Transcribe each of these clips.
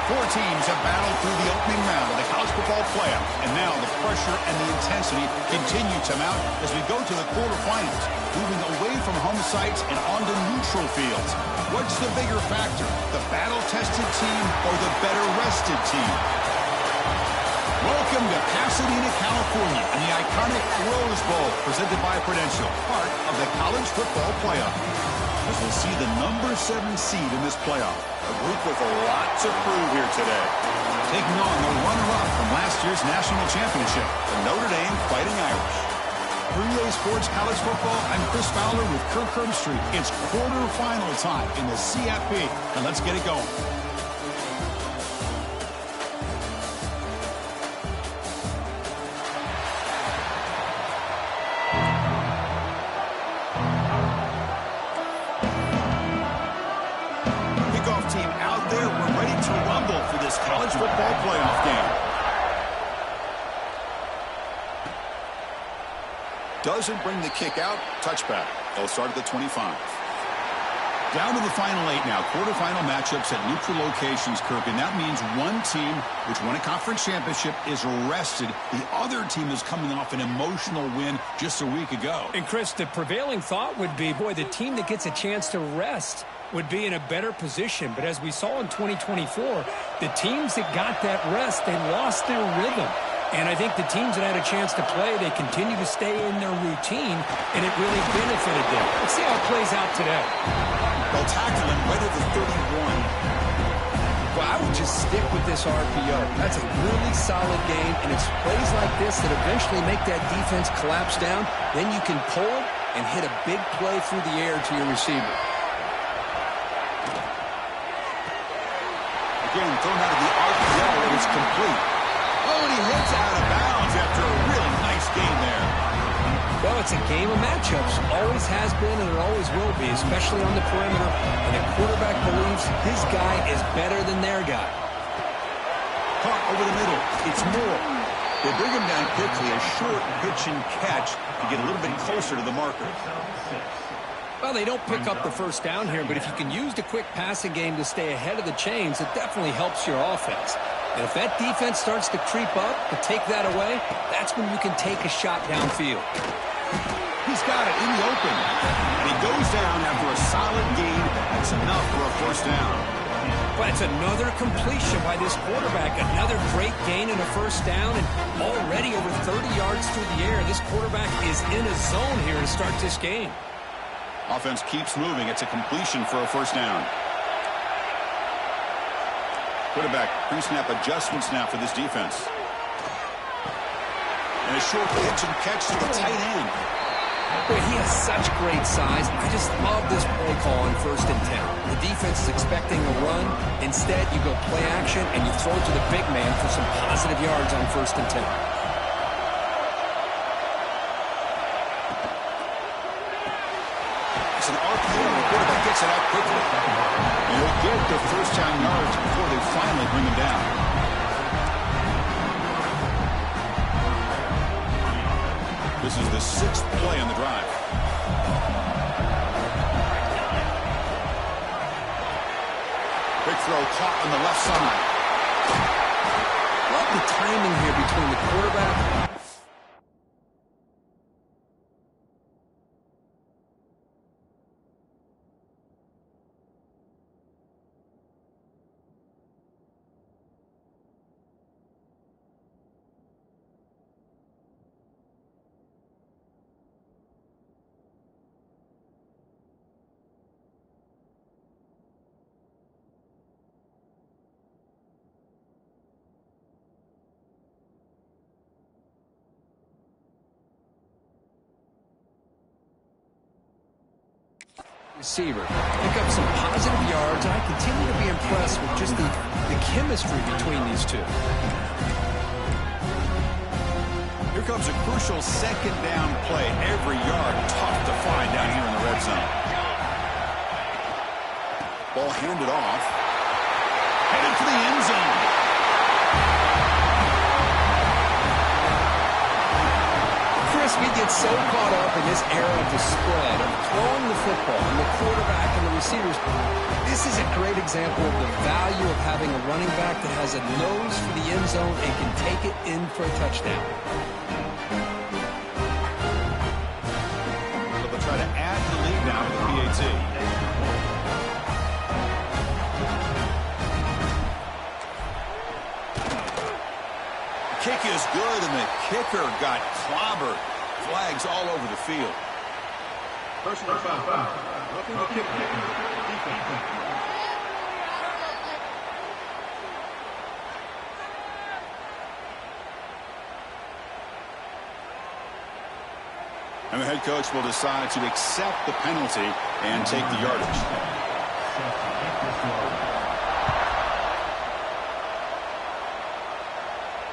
Four teams have battled through the opening round of the college football playoff, and now the pressure and the intensity continue to mount as we go to the quarterfinals, moving away from home sites and onto neutral fields. What's the bigger factor, the battle-tested team or the better-rested team? Welcome to Pasadena, California, and the iconic Rose Bowl, presented by Prudential, part of the college football playoff. As we'll see the number 7 seed in this playoff, a group with a lot to prove here today. Taking on the runner-up from last year's national championship, the Notre Dame Fighting Irish. For EA Sports College Football, I'm Chris Fowler with Kirk Herbstreit. It's quarterfinal time in the CFP, and let's get it going. Team out there, we're ready to rumble for this college football playoff game. Doesn't bring the kick out. Touchback. They'll start at the 25. Down to the final 8 now. Quarterfinal matchups at neutral locations, Kirk, and that means one team which won a conference championship is rested. The other team is coming off an emotional win just a week ago. And Chris, the prevailing thought would be, boy, the team that gets a chance to rest would be in a better position. But as we saw in 2024, the teams that got that rest, they lost their rhythm. And I think the teams that had a chance to play, they continue to stay in their routine, and it really benefited them. Let's see how it plays out today. They'll tackle him right at the 31. Well, I would just stick with this RPO. That's a really solid game, and it's plays like this that eventually make that defense collapse down. Then you can pull it and hit a big play through the air to your receiver. Again, thrown out of the RPO, and it's complete. Oh, and he heads out of bounds after a really nice game there. Well, it's a game of matchups. Always has been, and it always will be, especially on the perimeter. And the quarterback believes his guy is better than their guy. Caught over the middle. It's Moore. They bring him down quickly, a short pitch and catch to get a little bit closer to the marker. Well, they don't pick up the first down here, but if you can use the quick passing game to stay ahead of the chains, it definitely helps your offense. And if that defense starts to creep up, to take that away, that's when you can take a shot downfield. He's got it in the open. And he goes down after a solid gain. That's enough for a first down. But it's another completion by this quarterback. Another great gain and a first down, and already over 30 yards through the air. This quarterback is in a zone here to start this game. Offense keeps moving. It's a completion for a first down. Quarterback pre-snap adjustments now for this defense. And a short pitch and catch to the tight end. Boy, he has such great size. I just love this play call on 1st and 10. The defense is expecting a run. Instead, you go play action and you throw it to the big man for some positive yards on 1st and 10. It's an RPO, and the quarterback gets it out quickly. And he'll get the first down yards before they finally bring him down. This is the 6th play on the drive. Big throw caught on the left side. Love the timing here between the quarterback. Receiver. Pick up some positive yards, and I continue to be impressed with just the chemistry between these two. Here comes a crucial 2nd down play. Every yard tough to find down here in the red zone. Ball handed off. Headed for the end zone. Chris, we get so caught up in this era of the spread, of throwing the football, and the quarterback and the receivers. This is a great example of the value of having a running back that has a nose for the end zone and can take it in for a touchdown. So they'll try to add the lead now to the PAT. Kick is good, and the kicker got clobbered. Flags all over the field. Personal foul. Kick. Defense. And the head coach will decide to accept the penalty and take the yardage.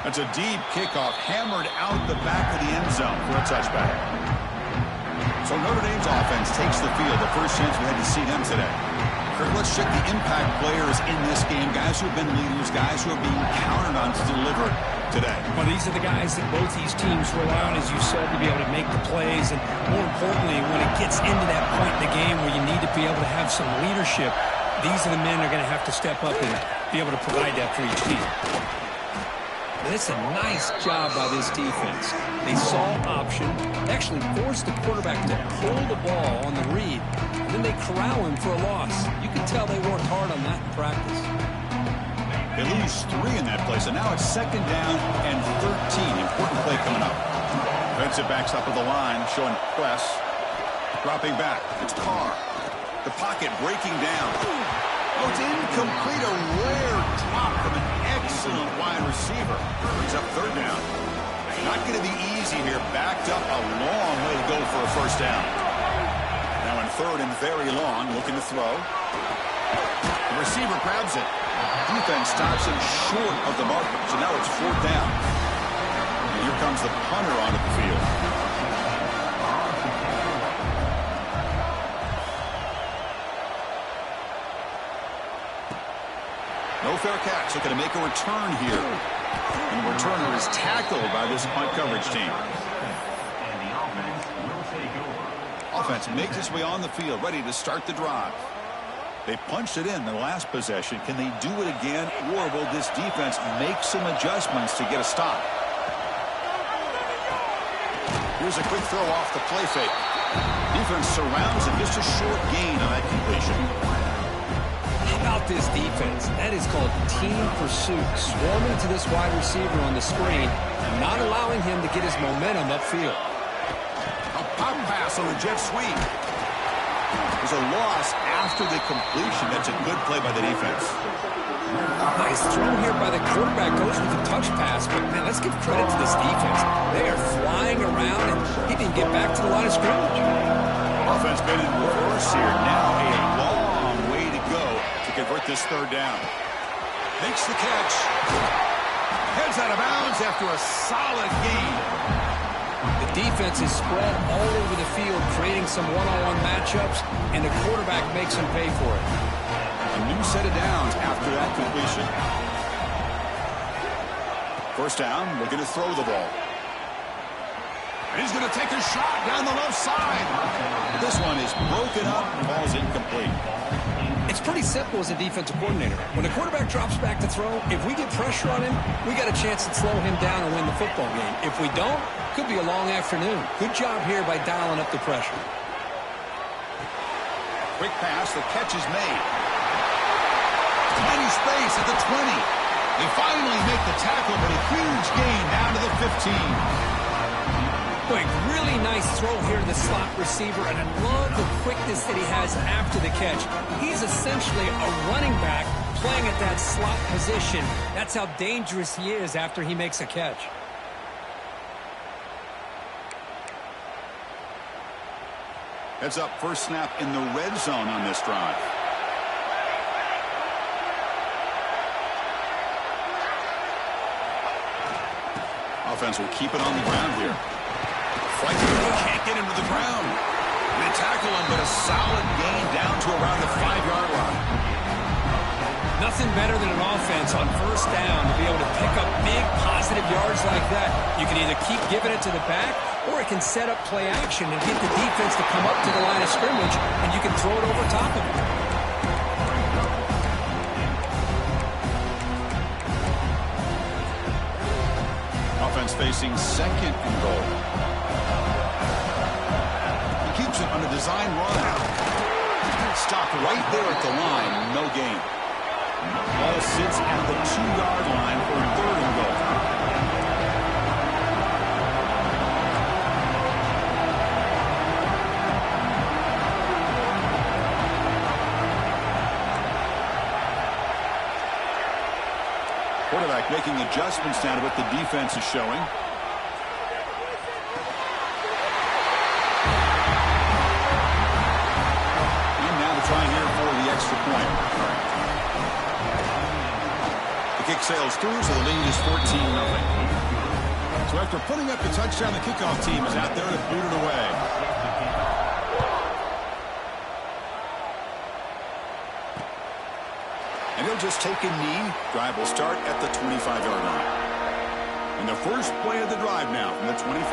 That's a deep kickoff, hammered out the back of the end zone for a touchback. So Notre Dame's offense takes the field. The first chance we had to see them today. Kurt, let's check the impact players in this game. Guys who have been leaders, guys who are being counted on to deliver today. Well, these are the guys that both these teams rely on, as you said, to be able to make the plays. And more importantly, when it gets into that point in the game where you need to be able to have some leadership, these are the men that are going to have to step up and be able to provide that for each team. It's a nice job by this defense. They saw option, actually forced the quarterback to pull the ball on the read, and then they corral him for a loss. You can tell they worked hard on that in practice. They lose 3 in that play, so now it's 2nd down and 13. Important play coming up. Defensive backs up at the line, showing press. Dropping back. It's Carr. The pocket breaking down. Oh, it's incomplete. A rare drop from an excellent wide receiver. Brings up 3rd down. Not going to be easy here. Backed up a long way to go for a 1st down. Now in 3rd and very long, looking to throw. The receiver grabs it. Defense stops him short of the marker. So now it's 4th down. And here comes the punter onto the field. No fair catch. Looking to make a return here. And the returner is tackled by this punt coverage team. And the offense will take over. Offense makes its way on the field, ready to start the drive. They punched it in the last possession. Can they do it again, or will this defense make some adjustments to get a stop? Here's a quick throw off the play fake. Defense surrounds him. Just a short gain on that completion. How about this defense? That is called team pursuit. Swarming to this wide receiver on the screen, not allowing him to get his momentum upfield. A pop pass on the jet sweep. There's a loss after the completion. That's a good play by the defense. Nice throw here by the quarterback. Goes with the touch pass. But, man, let's give credit to this defense. They are flying around, and he didn't get back to the line of scrimmage. Offense been in reverse here. Now a long way to go to convert this 3rd down. Makes the catch. Heads out of bounds after a solid gain. The defense is spread all over the field, creating some one-on-one matchups, and the quarterback makes him pay for it. A new set of downs after that completion. 1st down, looking to throw the ball. And he's going to take a shot down the left side. This one is broken up and ball's incomplete. It's pretty simple as a defensive coordinator. When the quarterback drops back to throw, if we get pressure on him, we got a chance to slow him down and win the football game. If we don't, could be a long afternoon. Good job here by dialing up the pressure. Quick pass, the catch is made. Tiny space at the 20. They finally make the tackle, but a huge gain down to the 15. Boy, really nice throw here to the slot receiver, and I love the quickness that he has after the catch. He's essentially a running back playing at that slot position. That's how dangerous he is after he makes a catch. Heads up, first snap in the red zone on this drive. Offense will keep it on the ground here. Flight can't get him to the ground. They tackle him, but a solid gain down to around the 5-yard line. Nothing better than an offense on 1st down to be able to pick up big positive yards like that. You can either keep giving it to the back or it can set up play action and get the defense to come up to the line of scrimmage, and you can throw it over top of it. Offense facing second and goal. He keeps it on a design run. Stopped right there at the line. No gain. Ball sits at the 2-yard line for third and goal. Quarterback making adjustments now to what the defense is showing. And now to try here for the extra point. The kick sails through, so the lead is 14-0. So after putting up the touchdown, the kickoff team is out there to boot it away. And he'll just take a knee. Drive will start at the 25-yard line. And the first play of the drive now from the 25.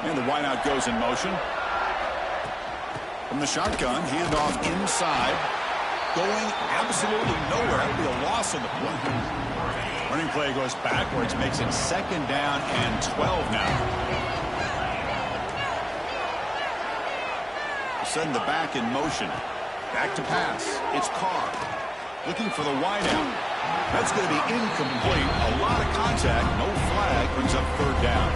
And the wideout goes in motion. From the shotgun, handoff inside. Going absolutely nowhere. That'll be a loss on the play. Running play goes backwards, makes it second down and 12 now. Send the back in motion. Back to pass. It's Carr. Looking for the wideout. That's going to be incomplete. A lot of contact. No flag. Brings up third down.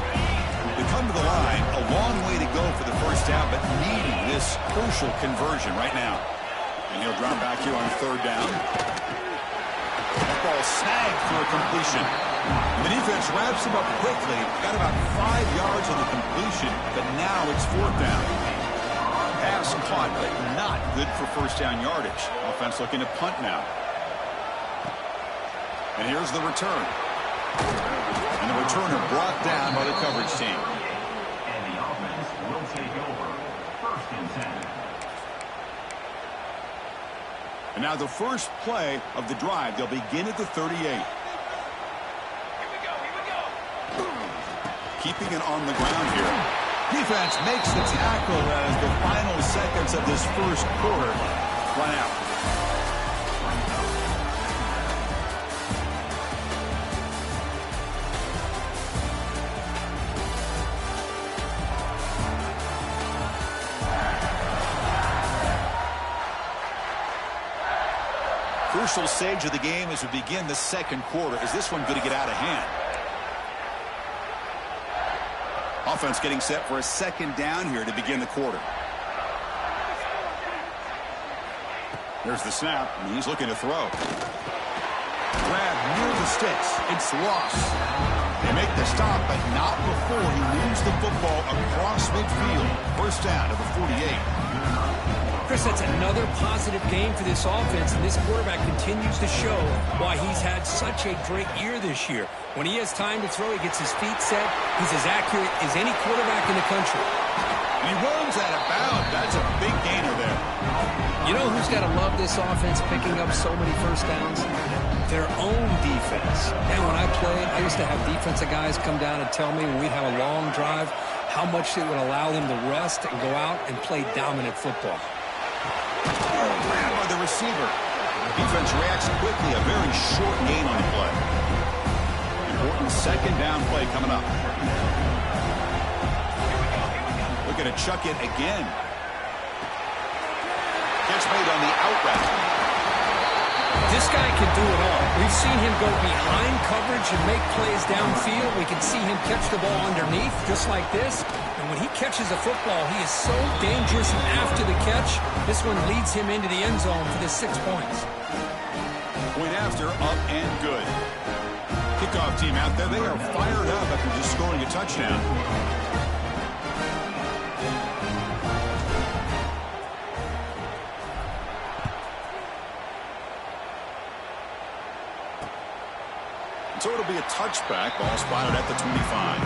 They come to the line. A long way to go for the first down, but needing this crucial conversion right now. And he'll drop back here on third down. That ball snagged for a completion. The defense wraps him up quickly. Got about 5 yards on the completion, but now it's fourth down. Pass caught, but not good for first down yardage. Offense looking to punt now. And here's the return. And the returner brought down by the coverage team. And the offense will take over. First and 10. And now the first play of the drive. They'll begin at the 38. Here we go. Keeping it on the ground here. Defense makes the tackle as the final seconds of this first quarter run out. Crucial stage of the game as we begin the second quarter. Is this one going to get out of hand? Offense getting set for a second down here to begin the quarter. There's the snap, and he's looking to throw. Grab near the sticks. It's lost. They make the stop, but not before he moves the football across midfield. First down to the 48. Chris, that's another positive game for this offense, and this quarterback continues to show why he's had such a great year this year. When he has time to throw, he gets his feet set. He's as accurate as any quarterback in the country. And he runs out of bounds. That's a big gainer there. You know who's got to love this offense picking up so many first downs? Their own defense. And when I played, I used to have defensive guys come down and tell me when we'd have a long drive how much it would allow them to rest and go out and play dominant football. Ran by the receiver. Defense reacts quickly. A very short gain on the play. Important second down play coming up. We're going to chuck it again. Catch made on the out route. This guy can do it all. We've seen him go behind coverage and make plays downfield. We can see him catch the ball underneath, just like this. And when he catches a football, he is so dangerous after the catch. This one leads him into the end zone for the 6 points. Point after, up and good. Kickoff team out there, they are fired up after just scoring a touchdown. So it'll be a touchback. Ball spotted at the 25.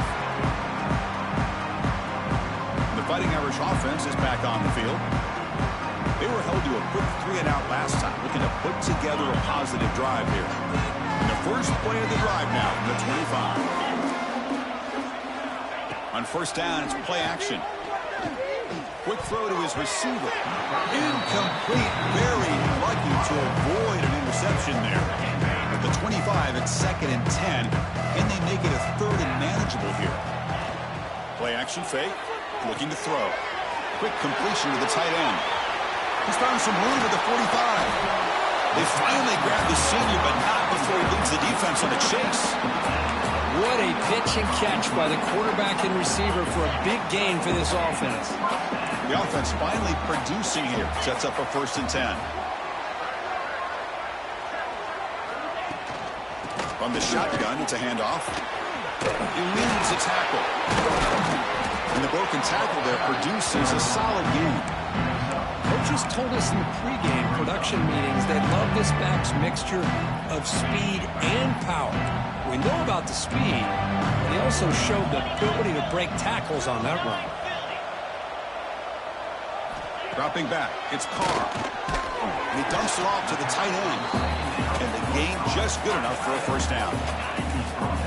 The Fighting Irish offense is back on the field. They were held to a quick 3-and-out last time, looking to put together a positive drive here. And the first play of the drive now from the 25. On first down, it's play action. Quick throw to his receiver. Incomplete. Very lucky to avoid an interception there. At the 25, it's 2nd and 10. Can they make it a 3rd and manageable here? Play action fake. Looking to throw. Quick completion to the tight end. He's found some room at the 45. They finally grab the senior, but not before he leads the defense on a chase. What a pitch and catch by the quarterback and receiver for a big gain for this offense. The offense finally producing here. Sets up a 1st and 10. From the shotgun, it's a handoff. Eludes a tackle. And the broken tackle there produces a solid gain. Coaches told us in the pregame production meetings they love this back's mixture of speed and power. We know about the speed, but he also showed the ability to break tackles on that run. Dropping back, it's Carr. And he dumps it off to the tight end. And the gain just good enough for a 1st down.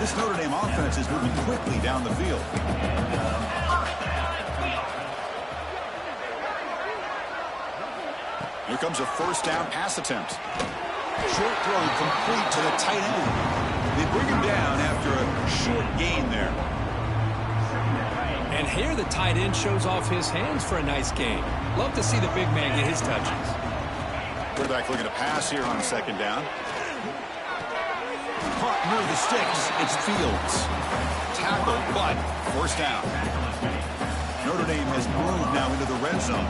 This Notre Dame offense is moving quickly down the field. Here comes a 1st down pass attempt. Short throw complete to the tight end. They bring him down after a short gain there. And here the tight end shows off his hands for a nice gain. Love to see the big man get his touches. Quarterback looking to pass here on 2nd down. Caught near the sticks. It's Fields. Tackled, but 1st down. Notre Dame has moved now into the red zone.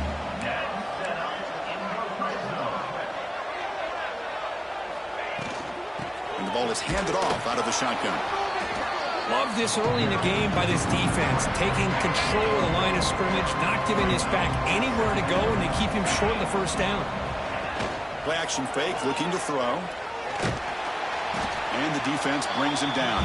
And the ball is handed off out of the shotgun. Love this early in the game by this defense, taking control of the line of scrimmage, not giving this back anywhere to go, and they keep him short of the 1st down. Play action fake, looking to throw. And the defense brings him down.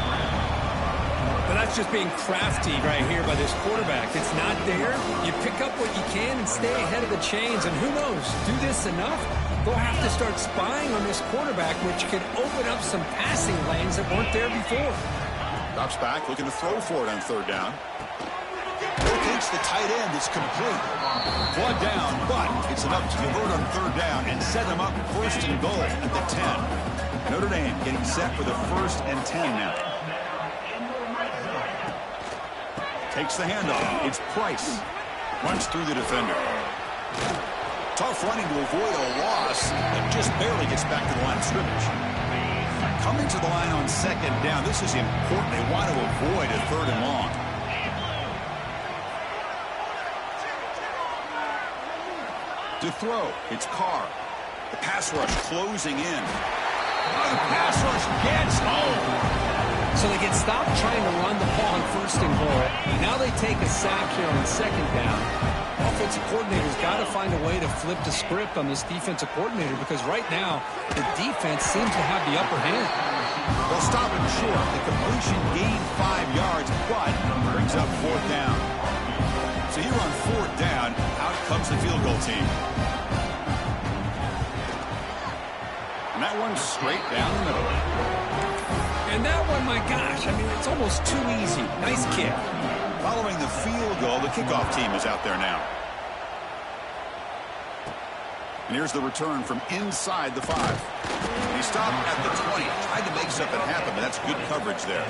But that's just being crafty right here by this quarterback. It's not there. You pick up what you can and stay ahead of the chains. And who knows, do this enough, they'll have to start spying on this quarterback, which could open up some passing lanes that weren't there before. Drops back, looking to throw for it on 3rd down. Locates the tight end. It's complete. Blood down, but it's enough to convert on 3rd down and set him up 1st and goal at the 10. Notre Dame getting set for the 1st and 10 now. Takes the handoff. It's Price. Runs through the defender. Tough running to avoid a loss, but just barely gets back to the line of scrimmage. Coming to the line on 2nd down. This is important. They want to avoid a 3rd and long. To throw, it's Carr. The pass rush closing in. Oh, the pass rush gets home. So they get stopped trying to run the ball on 1st and goal. Now they take a sack here on 2nd down. Offensive coordinator's got to find a way to flip the script on this defensive coordinator because right now the defense seems to have the upper hand. They'll stop him short. The completion gained 5 yards, but brings up 4th down. So here on 4th down, out comes the field goal team. And that one's straight down the middle. And that one, my gosh, I mean, it's almost too easy. Nice kick. Following the field goal, the kickoff team is out there now. And here's the return from inside the 5. He stopped at the 20. Tried to make something happen, but that's good coverage there.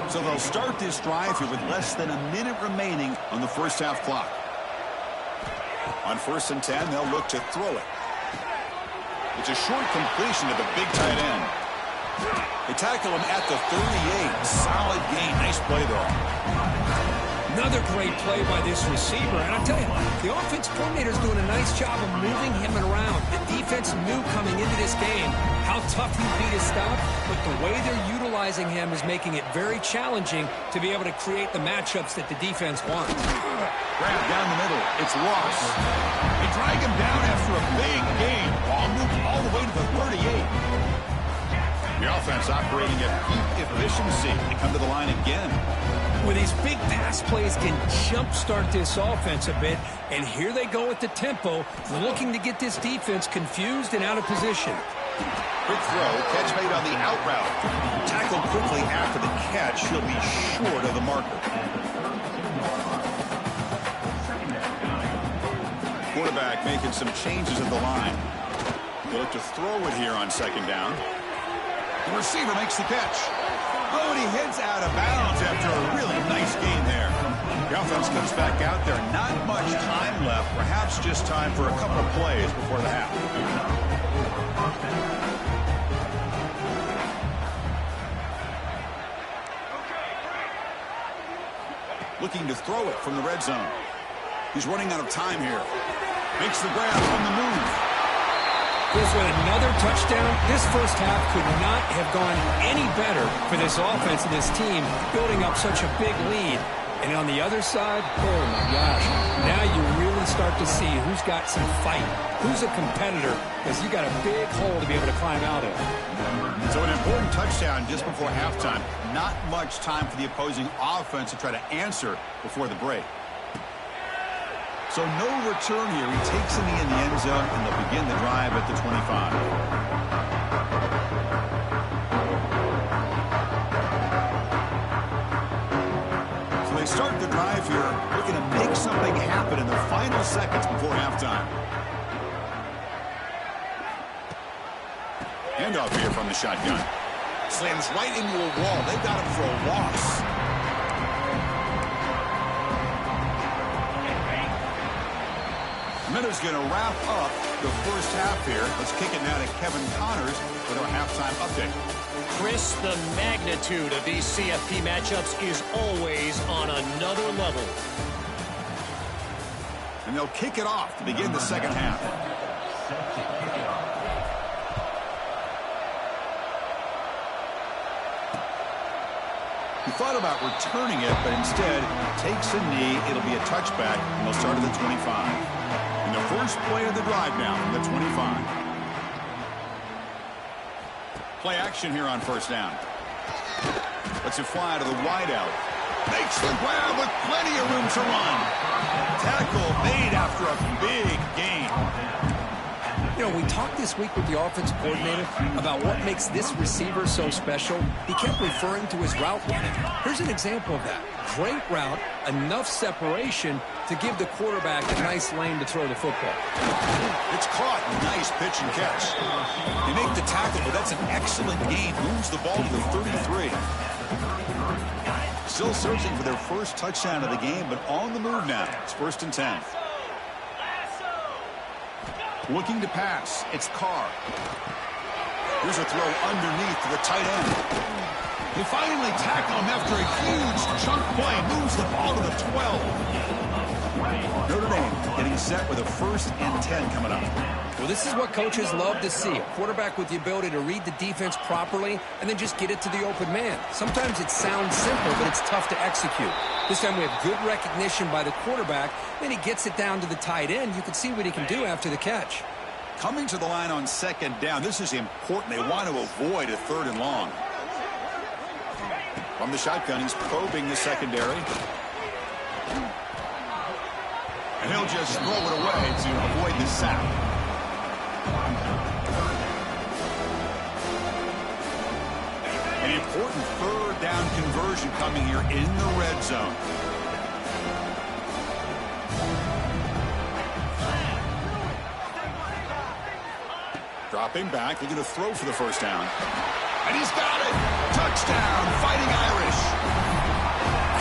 So they'll start this drive here with less than a minute remaining on the 1st half clock. On 1st and 10, they'll look to throw it. It's a short completion to the big tight end. They tackle him at the 38. Solid gain. Nice play, though. Another great play by this receiver. And I'll tell you, the offense coordinator's doing a nice job of moving him around. The defense knew coming into this game how tough he'd be to stop, but the way they're utilizing him is making it very challenging to be able to create the matchups that the defense wants. Grab down the middle. It's Ross. They drag him down after a big gain. Ball moved all the way to the 38. The offense operating at peak efficiency. They come to the line again. With these big pass plays can jumpstart this offense a bit, and here they go at the tempo, looking to get this defense confused and out of position. Quick throw, catch made on the out route. Tackled quickly after the catch. He'll be short of the marker. quarterback making some changes at the line. They look to throw it here on second down. The receiver makes the catch. Oh, and he heads out of bounds after a really nice gain there. The offense comes back out there. Not much time left. Perhaps just time for a couple of plays before the half. Looking to throw it from the red zone. He's running out of time here. Makes the grab from the move. Goes with another touchdown. This first half could not have gone any better for this offense and this team, building up such a big lead. And on the other side, oh my gosh, now you really start to see who's got some fight, who's a competitor, because you got a big hole to be able to climb out of. So an important touchdown just before halftime. Not much time for the opposing offense to try to answer before the break. So no return here. He takes a knee in the end zone, and they'll begin the drive at the 25. So they start the drive here, looking to make something happen in the final seconds before halftime. Handoff here from the shotgun. Slams right into a wall. They got him for a loss. Miller's going to wrap up the first half here. Let's kick it now to Kevin Connors with our halftime update. Chris, the magnitude of these CFP matchups is always on another level. And they'll kick it off to begin the second half. He thought about returning it, but instead takes a knee. It'll be a touchback, and they'll start at the 25. And the first play of the drive now from the 25. Play action here on first down. Lets it fly to the wideout. Makes the grab with plenty of room to run. Tackle made after a big gain. You know, we talked this week with the offensive coordinator about what makes this receiver so special. He kept referring to his route running. Here's an example of that. Great route, enough separation to give the quarterback a nice lane to throw the football. It's caught. Nice pitch and catch. They make the tackle, but that's an excellent gain. Moves the ball to the 33. Still searching for their first touchdown of the game, but on the move now. It's 1st and 10. Looking to pass. It's Carr. Here's a throw underneath to the tight end. They finally tackle him after a huge chunk play. Moves the ball to the 12. Notre Dame getting set with a 1st and 10 coming up. Well, this is what coaches love to see. A quarterback with the ability to read the defense properly and then just get it to the open man. Sometimes it sounds simple, but it's tough to execute. This time we have good recognition by the quarterback. Then he gets it down to the tight end. You can see what he can do after the catch. Coming to the line on second down. This is important. They want to avoid a 3rd and long. From the shotgun, he's probing the secondary. And he'll just throw it away to avoid the sack. An important 3rd down conversion coming here in the red zone. Dropping back, looking to throw for the 1st down. And he's got it! Touchdown, Fighting Irish!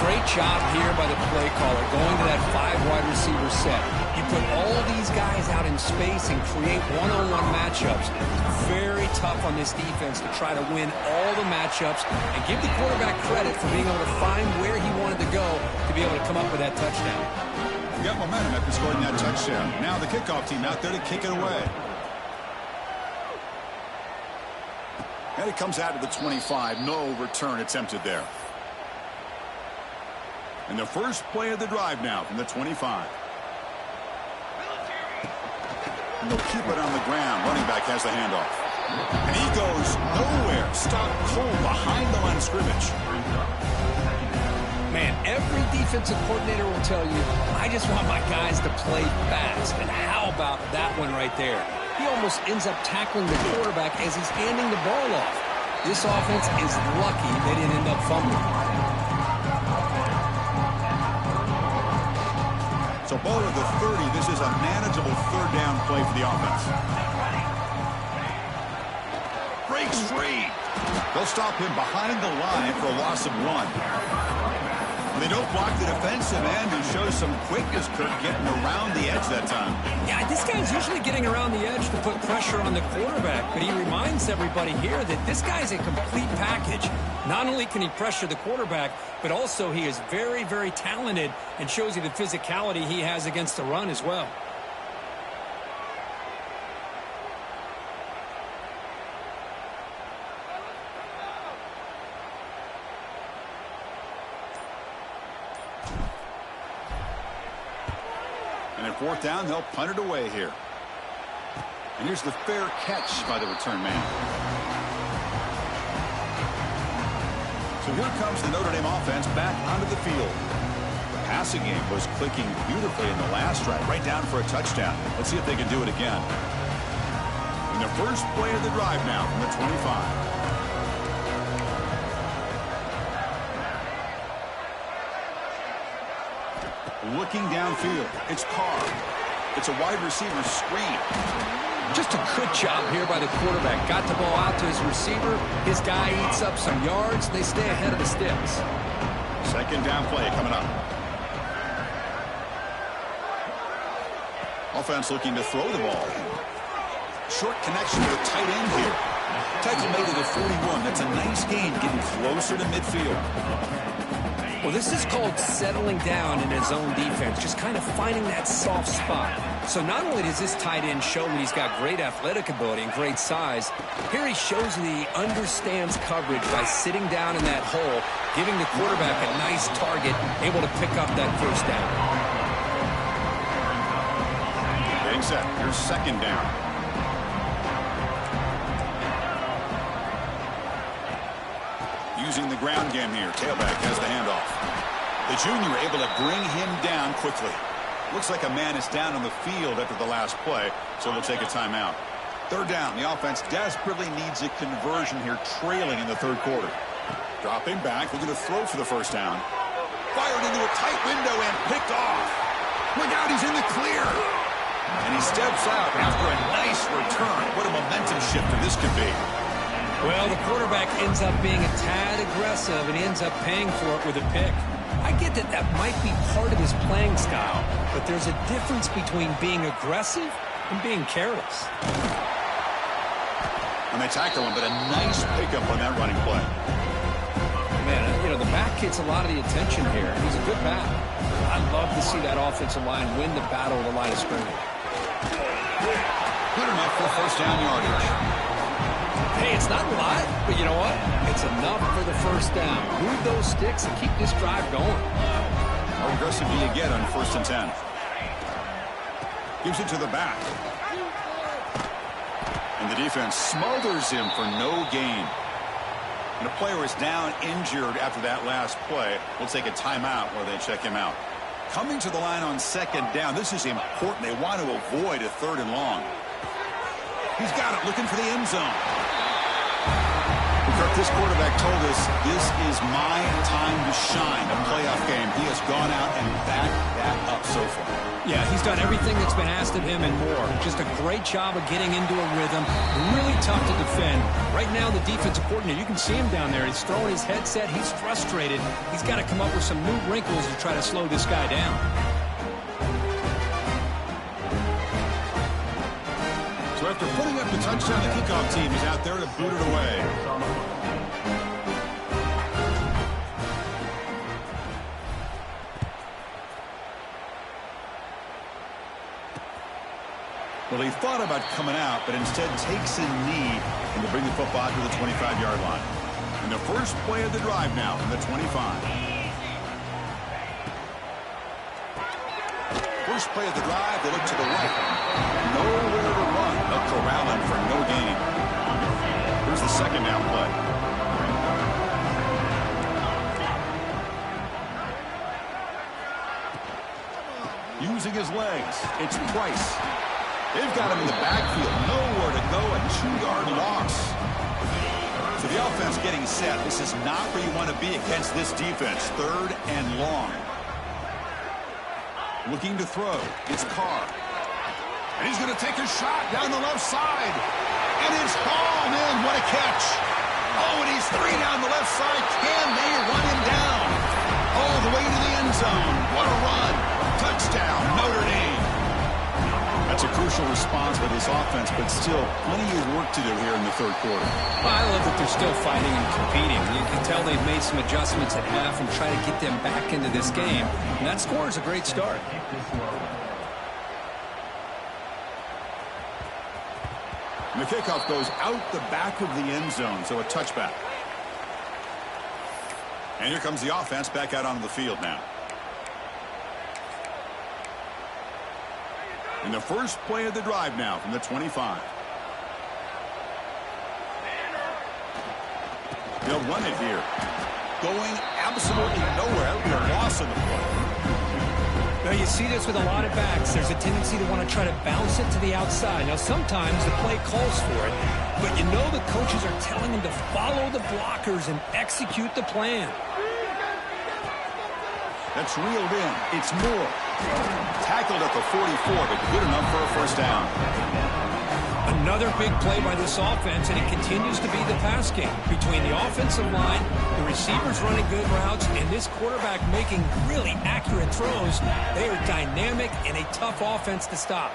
Great job here by the play caller, going to that 5 wide receiver set. You put all these guys out in space and create one-on-one matchups. It's very tough on this defense to try to win all the matchups and give the quarterback credit for being able to find where he wanted to go to be able to come up with that touchdown. You got momentum after scoring that touchdown. Now the kickoff team out there to kick it away. And it comes out to the 25. No return attempted there. And the first play of the drive now from the 25. And they'll keep it on the ground. Running back has the handoff. And he goes nowhere. Stopped cold behind the line of scrimmage. Man, every defensive coordinator will tell you, I just want my guys to play fast. And how about that one right there? He almost ends up tackling the quarterback as he's handing the ball off. This offense is lucky they didn't end up fumbling. So ball at the 30. This is a manageable third down play for the offense. Breaks free. They'll stop him behind the line for a loss of 1. They don't block the defensive end, who shows some quickness, Kirk, getting around the edge that time. Yeah, this guy's usually getting around the edge to put pressure on the quarterback, but he reminds everybody here that this guy's a complete package. Not only can he pressure the quarterback, but also he is very, very talented and shows you the physicality he has against the run as well. And at fourth down, they'll punt it away here. And here's the fair catch by the return man. So here comes the Notre Dame offense back onto the field. The passing game was clicking beautifully in the last drive, right down for a touchdown. Let's see if they can do it again. And the first play of the drive now from the 25. Looking downfield, it's Carr. It's a wide receiver screen. Just a good job here by the quarterback. Got the ball out to his receiver. His guy eats up some yards. They stay ahead of the sticks. Second down play coming up. Offense looking to throw the ball. Short connection to the tight end here. Tackle made to the 41. That's a nice gain, getting closer to midfield. Well, this is called settling down in his own defense, just kind of finding that soft spot. So not only does this tight end show that he's got great athletic ability and great size, here he shows that he understands coverage by sitting down in that hole, giving the quarterback a nice target, able to pick up that first down. Getting set. Here's second down. Using the ground game here. Tailback has the handoff. The junior able to bring him down quickly. Looks like a man is down on the field after the last play, so they'll take a timeout. Third down. The offense desperately needs a conversion here, trailing in the third quarter. Dropping back. Looking to throw for the first down. Fired into a tight window and picked off. Look out, he's in the clear. And he steps out after a nice return. What a momentum shifter this could be. Well, the quarterback ends up being a tad aggressive and ends up paying for it with a pick. I get that that might be part of his playing style, but there's a difference between being aggressive and being careless. And they tackle him, but a nice pickup on that running play. Man, you know, the back gets a lot of the attention here. He's a good back. I'd love to see that offensive line win the battle of the line of scrimmage. Good enough for first down yardage. Hey, it's not a lot, but you know what? It's enough for the first down. Move those sticks and keep this drive going. How aggressive do you get on 1st and 10? Gives it to the back. And the defense smothers him for no gain. And a player is down injured after that last play. We'll take a timeout while they check him out. Coming to the line on second down. This is important. They want to avoid a third and long. He's got it, looking for the end zone. Kirk, this quarterback told us this is my time to shine, a playoff game. He has gone out and backed that up so far. Yeah, he's done everything that's been asked of him and more. Just a great job of getting into a rhythm. Really tough to defend. Right now, the defensive coordinator, you can see him down there. He's throwing his headset. He's frustrated. He's got to come up with some new wrinkles to try to slow this guy down. So after putting up the touchdown, the kickoff team is out there to boot it away. Well, he thought about coming out, but instead takes a knee and will bring the football to the 25-yard line. And the first play of the drive now from the 25. First play of the drive, they look to the right. Nowhere to run. They'll corral him for no gain. Here's the second down play. Using his legs, it's Price. They've got him in the backfield. Nowhere to go, a 2-yard loss. So the offense getting set. This is not where you want to be against this defense. Third and long. Looking to throw. It's Carr. And he's going to take a shot down the left side. And it's hauled in. What a catch. Oh, and he's 3 down the left side. Can they run him down? All the way to the end zone. What a run. Touchdown, Notre Dame. That's a crucial response by this offense, but still plenty of work to do here in the third quarter. Well, I love that they're still fighting and competing. You can tell they've made some adjustments at half and try to get them back into this game. And that score is a great start. And the kickoff goes out the back of the end zone, so a touchback. And here comes the offense back out onto the field now. And the first play of the drive now from the 25. They'll run it here. Going absolutely nowhere. That would be a loss of the play. Now, you see this with a lot of backs. There's a tendency to want to try to bounce it to the outside. Now, sometimes the play calls for it, but you know the coaches are telling them to follow the blockers and execute the plan. That's reeled in. It's Moore. Tackled at the 44, but good enough for a first down. Another big play by this offense, and it continues to be the pass game. Between the offensive line, the receivers running good routes, and this quarterback making really accurate throws, they are dynamic and a tough offense to stop.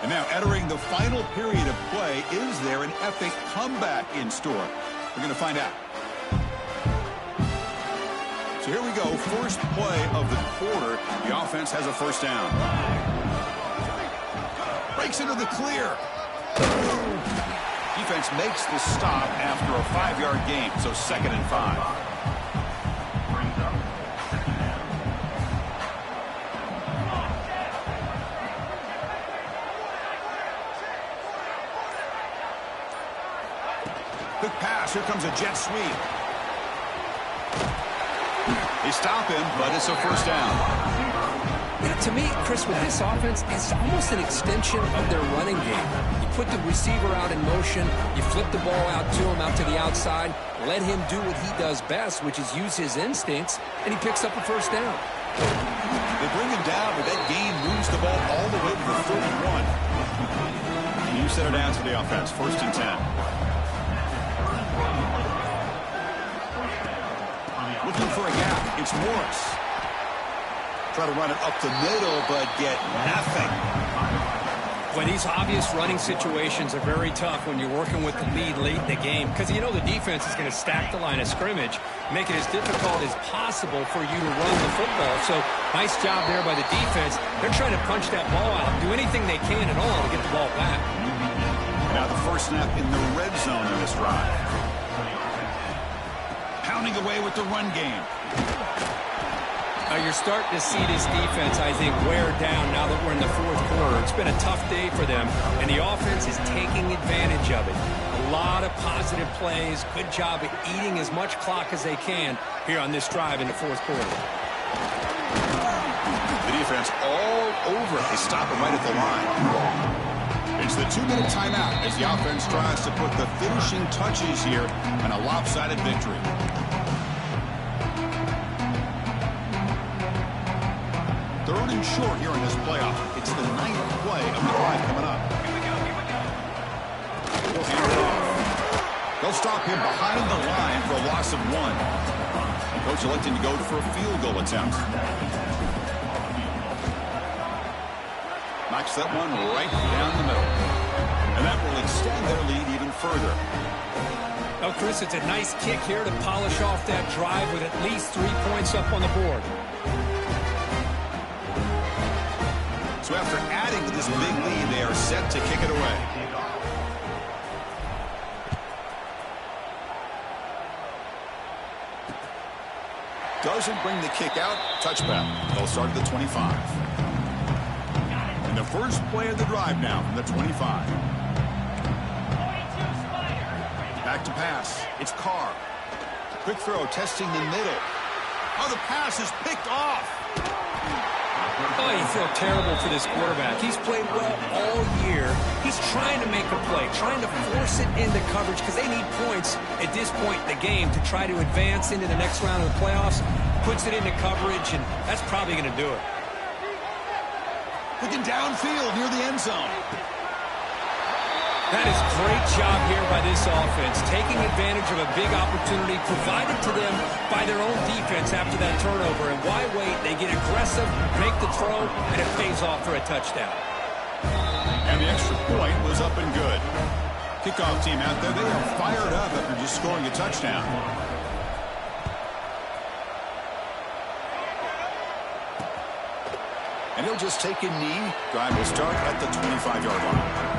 And now entering the final period of play, is there an epic comeback in store? We're going to find out. So here we go. First play of the quarter. The offense has a first down. Breaks into the clear. Defense makes the stop after a 5-yard gain, so 2nd and 5. Quick pass. Here comes a jet sweep. They stop him, but it's a first down. You know, to me, Chris, with this offense, it's almost an extension of their running game. You put the receiver out in motion, you flip the ball out to him, out to the outside, let him do what he does best, which is use his instincts, and he picks up a first down. They bring him down, but that gain moves the ball all the way to the 31. And you set it down to the offense, 1st and 10. Looking for a gap. It's Morris. Try to run it up the middle, but get nothing. Well, these obvious running situations are very tough when you're working with the lead late in the game, because you know the defense is going to stack the line of scrimmage, make it as difficult as possible for you to run the football. So nice job there by the defense. They're trying to punch that ball out, do anything they can at all to get the ball back. Now the first snap in the red zone in this drive. Pounding away with the run game. You're starting to see this defense, I think, wear down now that we're in the 4th quarter. It's been a tough day for them, and the offense is taking advantage of it. A lot of positive plays. Good job at eating as much clock as they can here on this drive in the 4th quarter. The defense all over it. They stop him right at the line. It's the 2-minute timeout as the offense tries to put the finishing touches here on a lopsided victory. Third and short here in this playoff. It's the 9th play of the drive coming up. He'll hand it off. They'll stop him behind the line for a loss of 1. The coach electing to go for a field goal attempt. Knocks that one right down the middle. And that will extend their lead even further. Oh, Chris, it's a nice kick here to polish off that drive with at least 3 points up on the board. So after adding to this big lead, they are set to kick it away. Doesn't bring the kick out. Touchback. They'll start at the 25. And the first play of the drive now from the 25. Back to pass. It's Carr. Quick throw, testing the middle. Oh, the pass is picked off. Oh, you feel terrible for this quarterback. He's played well all year. He's trying to make a play, trying to force it into coverage because they need points at this point in the game to try to advance into the next round of the playoffs. Puts it into coverage, and that's probably going to do it. Looking downfield near the end zone. That is a great job here by this offense, taking advantage of a big opportunity provided to them by their own defense after that turnover. And why wait? They get aggressive, make the throw, and it pays off for a touchdown. And the extra point was up and good. Kickoff team out there, they are fired up after just scoring a touchdown. And he'll just take a knee. Drive will start at the 25-yard line.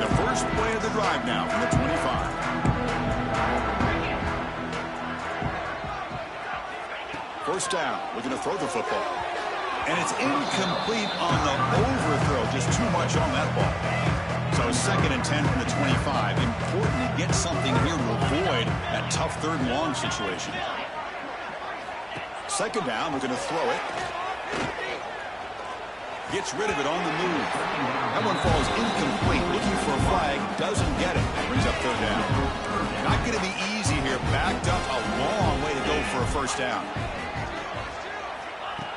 The first play of the drive now from the 25. First down. Looking to throw the football. And it's incomplete on the overthrow. Just too much on that ball. So 2nd and 10 from the 25. Important to get something here to avoid that tough 3rd and long situation. 2nd down. Looking to throw it. Gets rid of it on the move. That one falls incomplete. Looking for a flag. Doesn't get it. Brings up 3rd down. Not going to be easy here. Backed up a long way to go for a first down.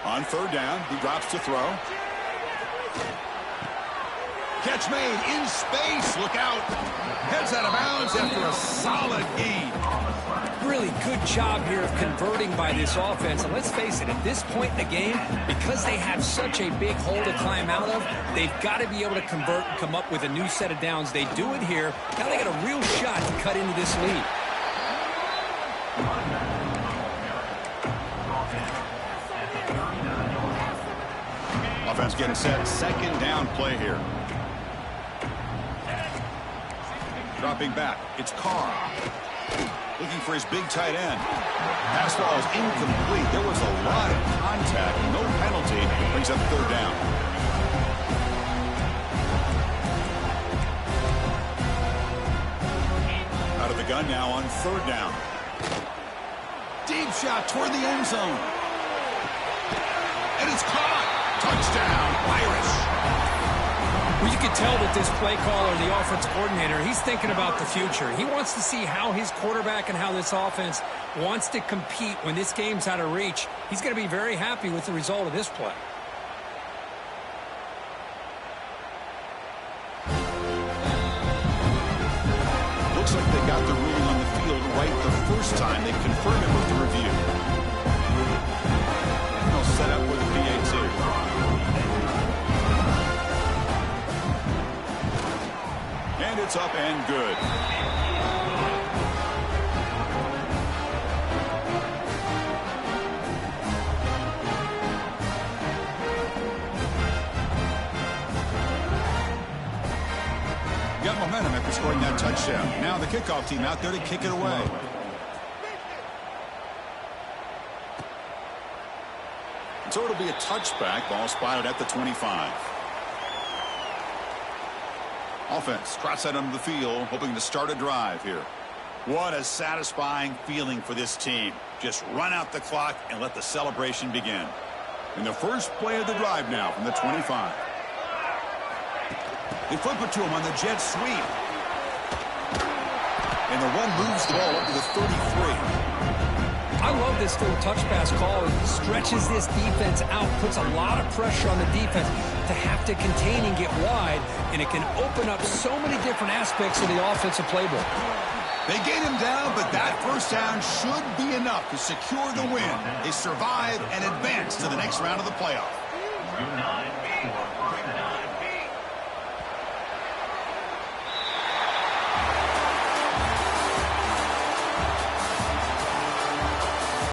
On 3rd down, he drops to throw. Catch made in space. Look out. Heads out of bounds after a solid gain. Really good job here of converting by this offense. And let's face it, at this point in the game, because they have such a big hole to climb out of, they've got to be able to convert and come up with a new set of downs. They do it here. Now they got a real shot to cut into this lead. Offense getting set. 2nd down play here. Dropping back. It's Carr. Looking for his big tight end. Pass ball is incomplete. There was a lot of contact. No penalty. Brings up 3rd down. Out of the gun now on 3rd down. Deep shot toward the end zone. And it's caught. Touchdown, Irish. Well, you can tell that this play caller, the offense coordinator, he's thinking about the future. He wants to see how his quarterback and how this offense wants to compete when this game's out of reach. He's going to be very happy with the result of this play. Looks like they got the ruling on the field right the first time. They confirmed it with the review. And they'll set up with a PAT. And it's up and good. Got momentum after scoring that touchdown. Now the kickoff team out there to kick it away. So it'll be a touchback. Ball spotted at the 25. Offense trots out onto the field, hoping to start a drive here. What a satisfying feeling for this team. Just run out the clock and let the celebration begin. In the first play of the drive now from the 25. They flip it to him on the jet sweep. And the run moves the ball up to the 33. I love this little touch pass call. It stretches this defense out, puts a lot of pressure on the defense to have to contain and get wide, and it can open up so many different aspects of the offensive playbook. They get him down, but that first down should be enough to secure the win. They survive and advance to the next round of the playoff.